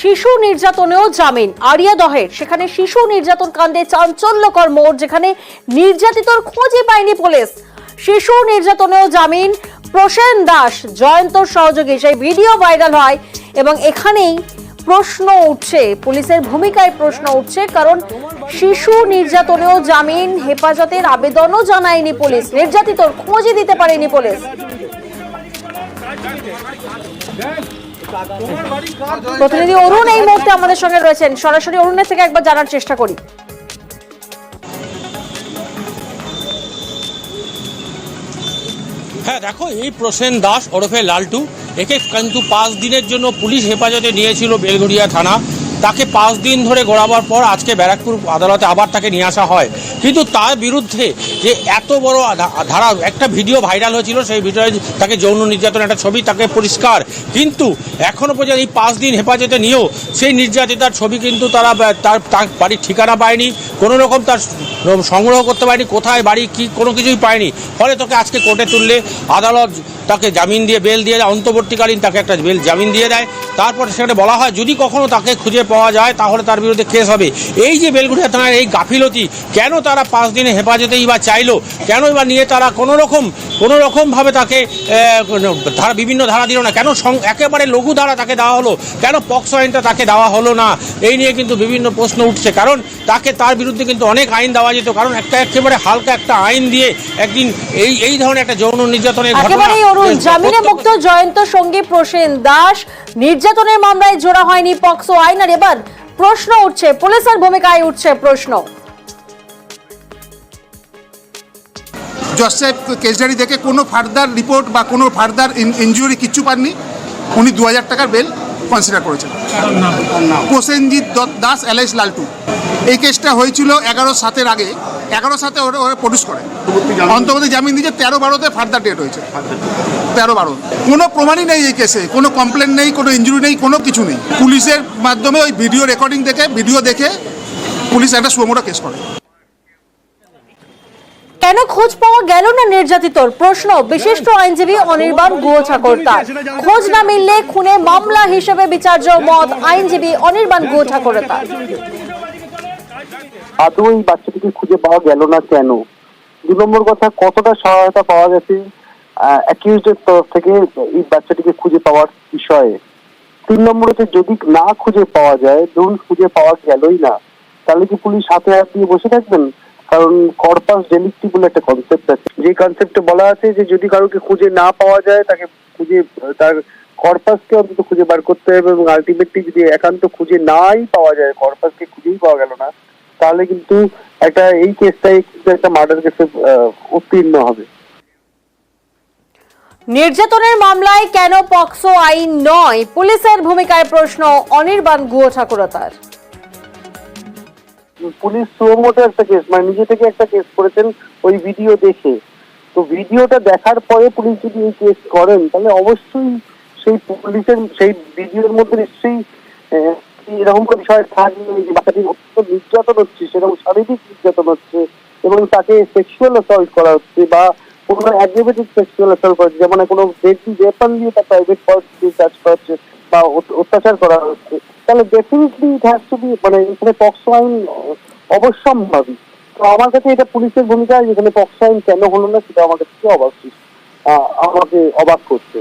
শিশু নির্যাতনেও জামিন আরিয়াদহের। সেখানে শিশু নির্যাতন কাণ্ডে চাঞ্চল্যকর মোড়, যেখানে নির্যাতিতর খোঁজই পায়নি পুলিশ। শিশু নির্যাতনেও জামিন প্রসেন দাস, জয়ন্তর সহযোগী। সেই ভিডিও ভাইরাল হয় এবং এখানেই প্রশ্ন উঠছে, পুলিশের ভূমিকায় প্রশ্ন উঠছে, কারণ শিশু নির্যাতনেও জামিন, হেফাজতের আবেদনও জানায়নি পুলিশ, নির্যাতিতর খোঁজই দিতে পারেনি পুলিশ। প্রতিনিধি অরুণ এই মুহূর্তে আমাদের সঙ্গে রয়েছেন, সরাসরি অরুণের থেকে একবার জানার চেষ্টা করি। হ্যাঁ দেখো, এই প্রসেন দাস ওরফে লালটু, একে কিন্তু 5 দিনের জন্য পুলিশ হেফাজতে নিয়েছিল বেলঘরিয়া থানা। তাকে 5 দিন ধরে গড়াবার পর আজকে ব্যারাকপুর আদালতে আবার তাকে নিয়ে আসা হয়। কিন্তু তার বিরুদ্ধে যে এত বড় ধারা, একটা ভিডিও ভাইরাল হয়েছিল, সেই ভিডিওয় তাকে যৌন নির্যাতন একটা ছবি, তাকে পরিষ্কার। কিন্তু এখনও পর্যন্ত এই 5 দিন হেফাজতে নিয়েও সেই নির্যাতিতার ছবি কিন্তু তার বাড়ির ঠিকানা পায়নি, কোনো রকম তার সংগ্রহ করতে পারেনি, কোথায় বাড়ি কি কোনো কিছুই পায়নি। ফলে তোকে আজকে কোর্টে তুললে আদালত তাকে জামিন দিয়ে বেল দিয়ে দেয়, অন্তর্বর্তীকালীন তাকে একটা জামিন দিয়ে দেয়। তারপর সেখানে বলা হয় যদি কখনো তাকে খুঁজে পাওয়া যায় তাহলে তার বিরুদ্ধে কেস হবে। এই যে বেলঘরিয়া থানার এই গাফিলতি, কেন তারা 5 দিনে হেফাজতেই বা চাইলো, কেনই বা নিয়ে তারা কোনো রকমভাবে তাকে বিভিন্ন ধারা দিল না, কেন একেবারে লঘু ধারা তাকে দেওয়া হলো, কেন পক্সো আইনটা তাকে দেওয়া হলো না, এই নিয়ে কিন্তু বিভিন্ন প্রশ্ন উঠছে। কারণ তার বিরুদ্ধে কিন্তু অনেক আইন দেওয়া যেত, কারণ একেবারে হালকা একটা আইন দিয়ে একদিন এই ধরনের একটা যৌন নির্যাতনের ঘটনা। জামিনে মুক্ত জয়ন্ত সঙ্গী প্রসেন দাস, নির্যাতনের মামলায় জোড়া হয়নি পক্সো আইন। আর এবার প্রশ্ন উঠছে, পুলিশের ভূমিকায় উঠছে প্রশ্ন। জজ সাহেব কেস ডায়েরি দেখে কোনো ফার্দার রিপোর্ট বা কোনো ফার্দার ইনজুরি কিচ্ছু পাননি। উনি 2000 টাকার বেল কনসিডার করেছেন। প্রসেনজিৎ দাস এলাইস লালটু। এই কেসটা হয়েছিল 11/7 আগে, 11/7 ওরা প্রডিউস করে, অন্তর্বর্তী জামিন দিয়েছে 13/12 ফার্দার ডেট হয়েছে। 13/12 কোনো প্রমাণই নেই এই কেসে, কোনো কমপ্লেন নেই, কোনো ইনজুরি নেই, কোনো কিছু নেই। পুলিশের মাধ্যমে ওই ভিডিও রেকর্ডিং দেখে, ভিডিও দেখে পুলিশ একটা সুমোটো কেস করে। কেন খোঁজ পাওয়া গেল না নির্যাতিতর? প্রশ্ন বিশিষ্ট আইনজীবী অনির্বাণ গুহ ঠাকুরতার। খোঁজ না মিললে খুনে মামলা হিসেবে বিচার্য মত আইনজীবী অনির্বাণ গুহ ঠাকুরতার। আদৌ এই বাচ্চাটিকে খুঁজে পাওয়া গেল না কেন? 2 নম্বর কথা, কতটা সহায়তা পাওয়া গেছে অ্যাকিউজডের তরফ থেকে এই বাচ্চাটিকে খুঁজে পাওয়ার বিষয়ে? 3 নম্বর হচ্ছে, যদি না খুঁজে পাওয়া যায়, ধরুন খুঁজে পাওয়া গেলই না, তাহলে কি পুলিশ হাতে হাত দিয়ে বসে থাকবেন? কারণ কর্পাস ডেলিক্টি বলে একটা কনসেপ্ট আছে, যে কনসেপ্টে বলা আছে যে যদি কারোকে খুঁজে না পাওয়া যায়, তাকে খুঁজে তার কর্পাসকে অন্তত খুঁজে বার করতে হবে, এবং আলটিমেটলি যদি একান্ত খুঁজে নাই পাওয়া যায়, কর্পাসকে খুঁজেই পাওয়া গেল না, তাহলে কিন্তু এই কেসটাই কিন্তু একটা মার্ডার কেসে উত্তীর্ণ হবে। নির্যাতনের মামলায় কেন পক্সো আইন নয়, পুলিশের ভূমিকায় প্রশ্ন অনির্বাণ গুহ ঠাকুরতার। পুলিশ সুমোটো একটা কেস, মানে নিজে থেকে একটা কেস করেছেন ওই ভিডিও দেখে। তো ভিডিওটা দেখার পরে পুলিশ যদি এই কেস করেন, তাহলে অবশ্যই সেই পুলিশের সেই ভিডিওর মধ্যে নিশ্চয়ই এরকম কোনো বিষয় থাকবে যে বাচ্চাটির অত্যন্ত নির্যাতন হচ্ছে, সেরকম শারীরিক নির্যাতন হচ্ছে, এবং তাকে সেক্সুয়াল অ্যাসল্ট করা হচ্ছে বা কোনো অ্যাগ্রেভেটেড সেক্সুয়াল অ্যাসল্ট করা হচ্ছে, যেমন কোনো ডেডলি ওয়েপন দিয়ে তার প্রাইভেট পার্টস দিয়ে টাচ করা হচ্ছে বা অত্যাচার করা হচ্ছে, তাহলে definitely it has to be, মানে এখানে পক্সো আইন অবশ্যম্ভাবী। তো আমার কাছে এটা পুলিশের ভূমিকা, যেখানে পক্সো আইন কেন হলো না সেটা আমার কাছে আমাকে অবাক করছে।